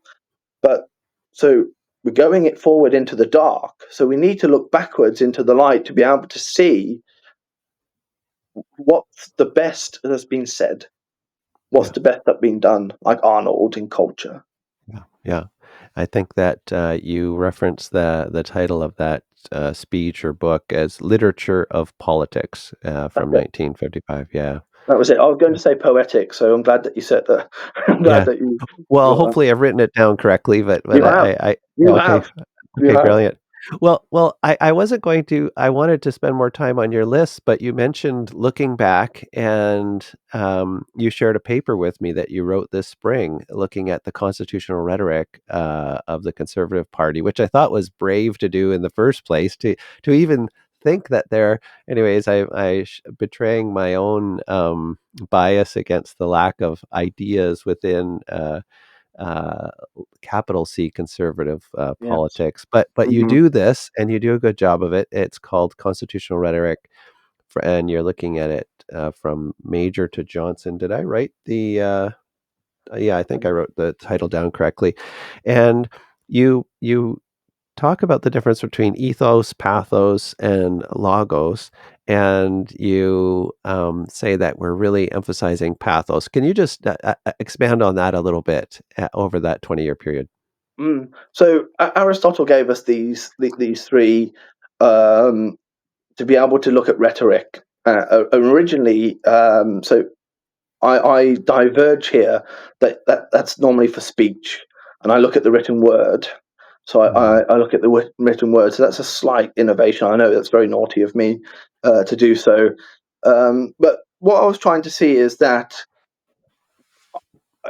But so we're going it forward into the dark. So we need to look backwards into the light to be able to see what's the best that's been said, what's the best that's been done, like Arnold in culture. Yeah. I think that you referenced the title of that speech or book as Literature of Politics from 1955. Yeah. That was it. I was going to say poetic, so I'm glad that you said that. I'm glad that you. Well, hopefully I've written it down correctly, but You have. You have. Okay, brilliant. Well, I wasn't going to. I wanted to spend more time on your list, but you mentioned looking back, and you shared a paper with me that you wrote this spring, looking at the constitutional rhetoric of the Conservative Party, which I thought was brave to do in the first place, to even think that they're. Anyways, I betraying my own bias against the lack of ideas within. Capital C conservative politics, but you do this, and you do a good job of it. It's called Constitutional Rhetoric, and you're looking at it from Major to Johnson. Did I write the? Yeah, I think I wrote the title down correctly. And you talk about the difference between ethos, pathos, and logos, and you say that we're really emphasizing pathos. Can you just expand on that a little bit over that 20-year period? So Aristotle gave us these three to be able to look at rhetoric. Originally, so I diverge here. That's normally for speech, and I look at the written word. So I look at the written word. So that's a slight innovation. I know that's very naughty of me to do so. But what I was trying to see is that,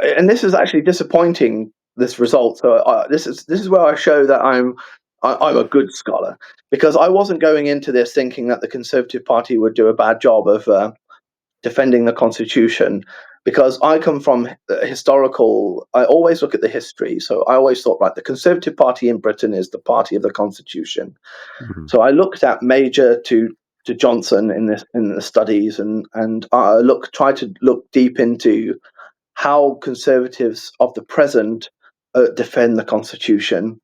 and this is actually disappointing, this result. So this is where I show that I'm a good scholar, because I wasn't going into this thinking that the Conservative Party would do a bad job of defending the Constitution. because I come from historical, I always look at the history. So I always thought, right, the Conservative Party in Britain is the party of the Constitution. Mm-hmm. So I looked at Major to Johnson in the studies, and I tried to look deep into how Conservatives of the present defend the Constitution.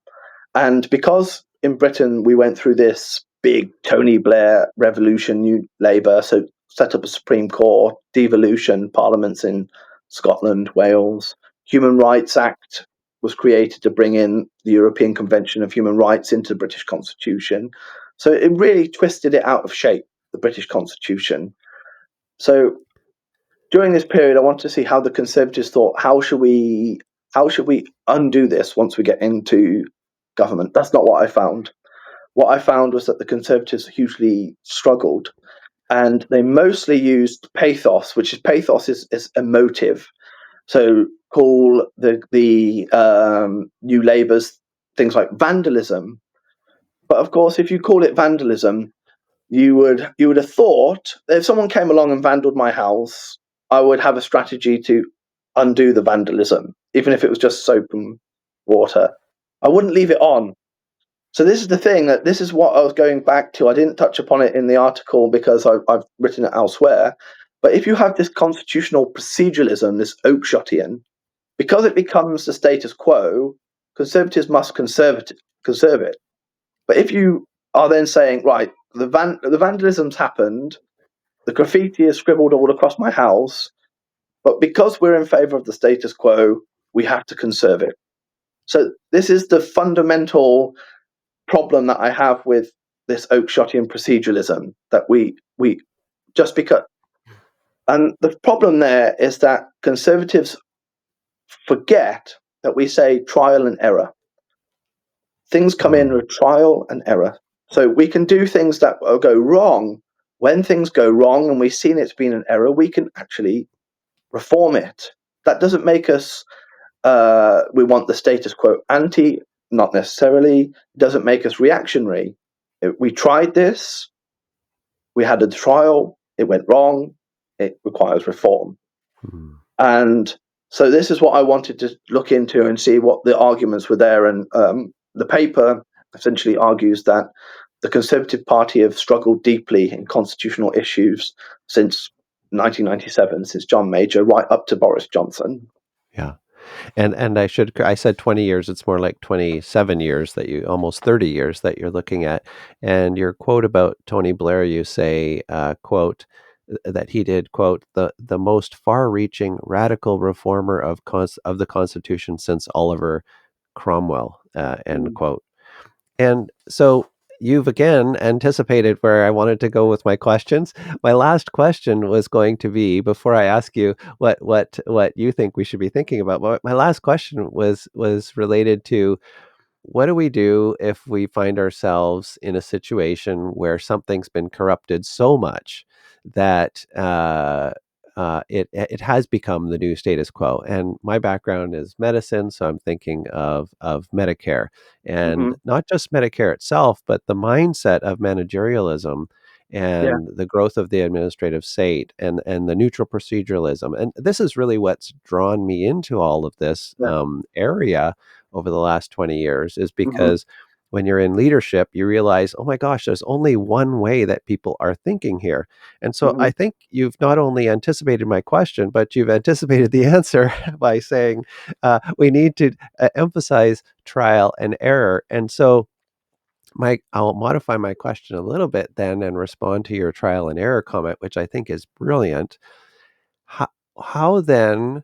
And because in Britain we went through this big Tony Blair revolution, New Labour, so set up a Supreme Court, devolution, parliaments in Scotland, Wales, Human Rights Act was created to bring in the European Convention of Human Rights into the British Constitution. So it really twisted it out of shape, the British Constitution. So during this period, I want to see how the Conservatives thought, how should we undo this once we get into government? That's not what I found. What I found was that the Conservatives hugely struggled, and they mostly used pathos, which is is emotive. So call the New Labour's things like vandalism. But of course, if you call it vandalism, you would have thought that if someone came along and vandalized my house, I would have a strategy to undo the vandalism, even if it was just soap and water. I wouldn't leave it on. So this is the thing, that this is what I was going back to. I didn't touch upon it in the article because I've written it elsewhere. But if you have this constitutional proceduralism, this Oakeshottian, because it becomes the status quo, Conservatives must conserve it. But if you are then saying, right, the vandalism's happened, the graffiti is scribbled all across my house, but because we're in favour of the status quo, we have to conserve it. So this is the fundamental problem that I have with this Oakeshottian proceduralism, that we just because. And the problem there is that Conservatives forget that we say trial and error. Things come in with trial and error. So we can do things that go wrong. When things go wrong and we've seen it's been an error, we can actually reform it. That doesn't make us, we want the status quo anti, not necessarily. It doesn't make us reactionary. We tried this, we had a trial, it went wrong, it requires reform. Mm-hmm. And so this is what I wanted to look into and see what the arguments were there. And the paper essentially argues that the Conservative Party have struggled deeply in constitutional issues since 1997, since John Major, right up to Boris Johnson. Yeah. And I said 20 years, it's more like 27 years almost 30 years that you're looking at. And your quote about Tony Blair, you say, quote, that he did, quote, the most far-reaching radical reformer of the Constitution since Oliver Cromwell, end quote. And so you've again anticipated where I wanted to go with my questions. My last question was going to be, before I ask you what you think we should be thinking about, my last question was related to, what do we do if we find ourselves in a situation where something's been corrupted so much that it has become the new status quo? And my background is medicine, so I'm thinking of Medicare, and not just Medicare itself, but the mindset of managerialism and the growth of the administrative state and the neutral proceduralism. And this is really what's drawn me into all of this area over the last 20 years, is because when you're in leadership, you realize, oh my gosh, there's only one way that people are thinking here. And so I think you've not only anticipated my question, but you've anticipated the answer by saying we need to emphasize trial and error. And so I'll modify my question a little bit then and respond to your trial and error comment, which I think is brilliant. How then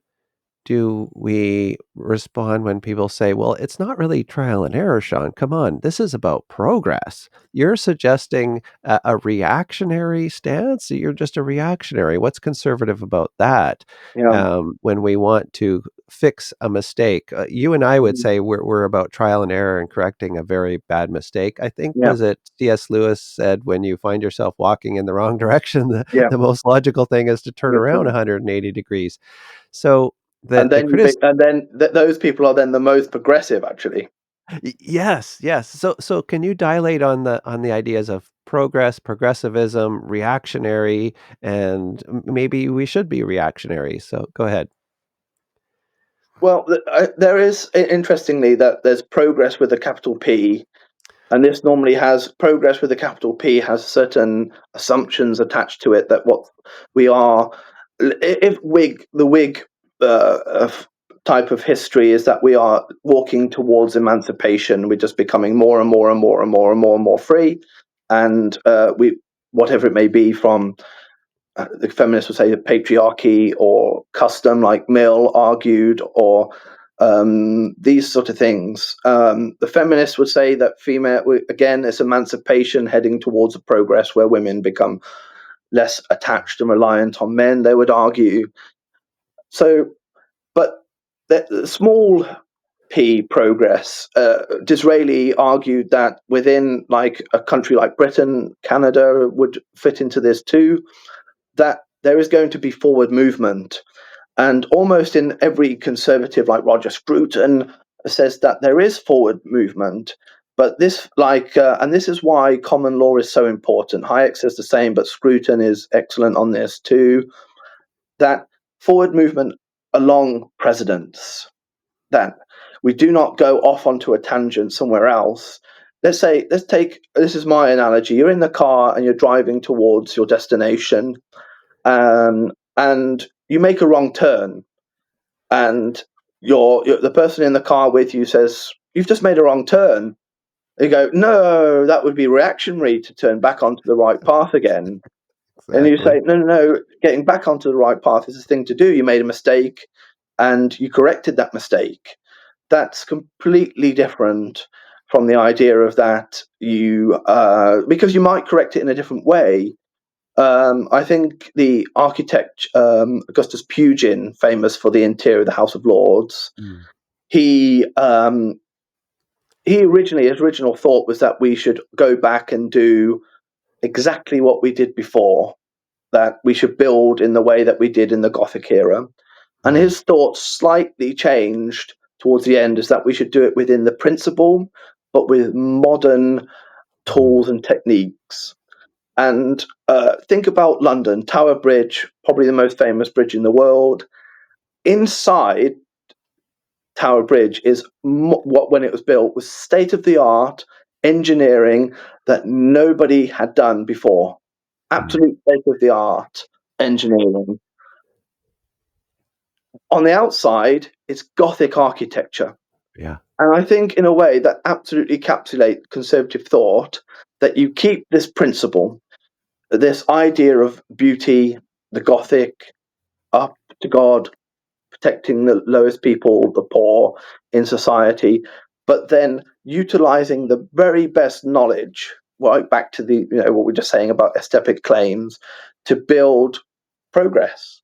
do we respond when people say, well, it's not really trial and error, Sean? Come on, this is about progress. You're suggesting a reactionary stance. You're just a reactionary. What's conservative about that? When we want to fix a mistake, you and I would say we're about trial and error and correcting a very bad mistake. I think, was it C.S. Lewis said, when you find yourself walking in the wrong direction, the most logical thing is to turn around 180 degrees. So those people are then the most progressive, actually. Yes. So can you dilate on the ideas of progress, progressivism, reactionary, and maybe we should be reactionary. So go ahead. Well, there is, interestingly, that there's progress with a capital P, and this normally has progress with a capital P has certain assumptions attached to it that what we are, if the Whig type of history is that we are walking towards emancipation, we're just becoming more and more and more and more and more and more free, and we, whatever it may be, from the feminists would say the patriarchy or custom, like Mill argued, or these sort of things. The feminists would say that again, it's emancipation heading towards a progress where women become less attached and reliant on men, they would argue. So, but the small p progress, Disraeli argued that within like a country like Britain, Canada would fit into this too, that there is going to be forward movement. And almost in every conservative, like Roger Scruton, says that there is forward movement. But this, and this is why common law is so important. Hayek says the same, but Scruton is excellent on this too, that forward movement along precedents, that we do not go off onto a tangent somewhere else. Let's take, this is my analogy, you're in the car and you're driving towards your destination, and you make a wrong turn, and the person in the car with you says, "You've just made a wrong turn." You go, "No, that would be reactionary to turn back onto the right path again." Exactly. And you say, no, getting back onto the right path is the thing to do. You made a mistake and you corrected that mistake. That's completely different from the idea of that because you might correct it in a different way. I think the architect Augustus Pugin, famous for the interior of the House of Lords, his original thought was that we should go back and do exactly what we did before, that we should build in the way that we did in the Gothic era. And his thoughts slightly changed towards the end, is that we should do it within the principle, but with modern tools and techniques. And think about London, Tower Bridge, probably the most famous bridge in the world. Inside Tower Bridge is what, when it was built, was state-of-the-art engineering that nobody had done before. Absolute state-of-the-art engineering. On the outside, it's Gothic architecture. Yeah. And I think, in a way, that absolutely encapsulates conservative thought, that you keep this principle, this idea of beauty, the Gothic, up to God, protecting the lowest people, the poor in society, but then utilizing the very best knowledge, right back to the, what we're just saying about aesthetic claims, to build progress.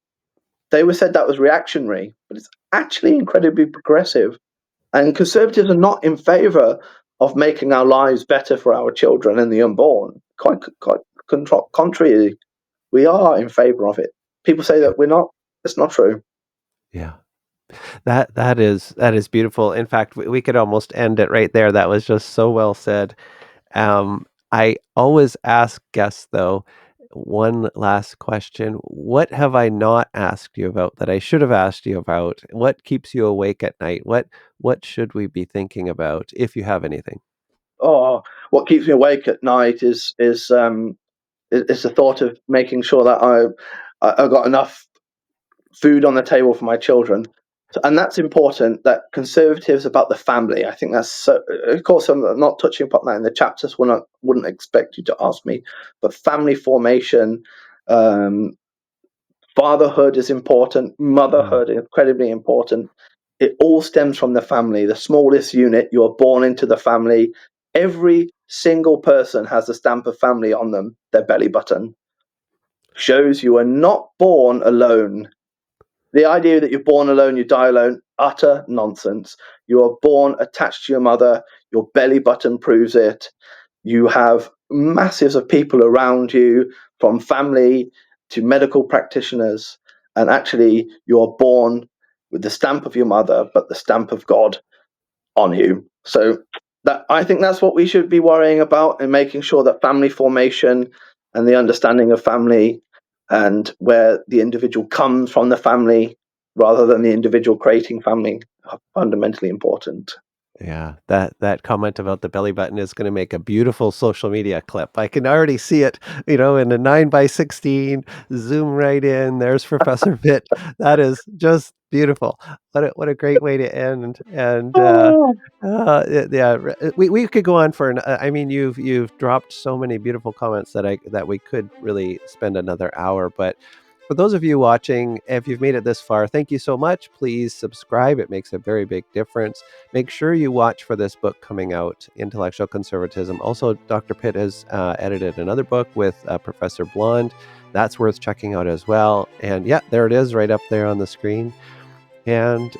They were said that was reactionary, but it's actually incredibly progressive. And conservatives are not in favor of making our lives better for our children and the unborn. Quite contrary, we are in favor of it. People say that we're not. It's not true. Yeah. That is beautiful. In fact, we could almost end it right there. That was just so well said. I always ask guests, though, one last question. What have I not asked you about that I should have asked you about? What keeps you awake at night? What should we be thinking about, if you have anything? Oh, what keeps me awake at night is the thought of making sure that I've got enough food on the table for my children. And that's important, that conservatives about the family. I think that's so, of course, I'm not touching upon that in the chapters when I wouldn't expect you to ask me, but family formation, fatherhood is important, motherhood is incredibly important. It all stems from the family, the smallest unit. You're born into the family. Every single person has a stamp of family on them, their belly button. Shows you are not born alone. The idea that you're born alone, you die alone, utter nonsense. You are born attached to your mother. Your belly button proves it. You have masses of people around you, from family to medical practitioners. And actually, you are born with the stamp of your mother, but the stamp of God on you. So I think that's what we should be worrying about, and making sure that family formation and the understanding of family and where the individual comes from the family rather than the individual creating family are fundamentally important. Yeah, that comment about the belly button is going to make a beautiful social media clip. I can already see it, in a 9:16, zoom right in. There's Professor Pitt. That is just beautiful. What a great way to end. And we could go on for I mean, you've dropped so many beautiful comments that we could really spend another hour. But for those of you watching, if you've made it this far, thank you so much. Please subscribe. It makes a very big difference. Make sure you watch for this book coming out, Intellectual Conservatism. Also, Dr. Pitt has edited another book with Professor Blonde. That's worth checking out as well. And yeah, there it is right up there on the screen. And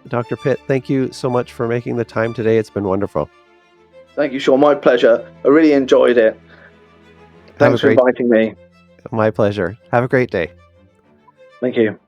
Dr. Pitt, thank you so much for making the time today. It's been wonderful. Thank you, Sean. My pleasure. I really enjoyed it. Thanks for inviting me. My pleasure. Have a great day. Thank you.